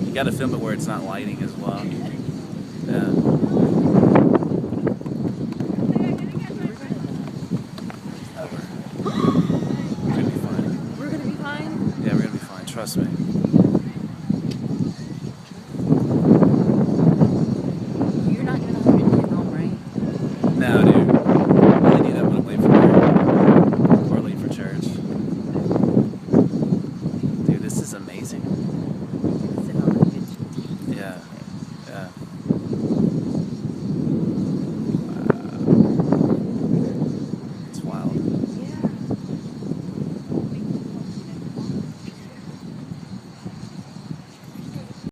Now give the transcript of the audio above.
You got to film it where it's not lighting as well. Yeah. We're gonna be fine. We're gonna be fine? Yeah, we're gonna be fine. Trust me.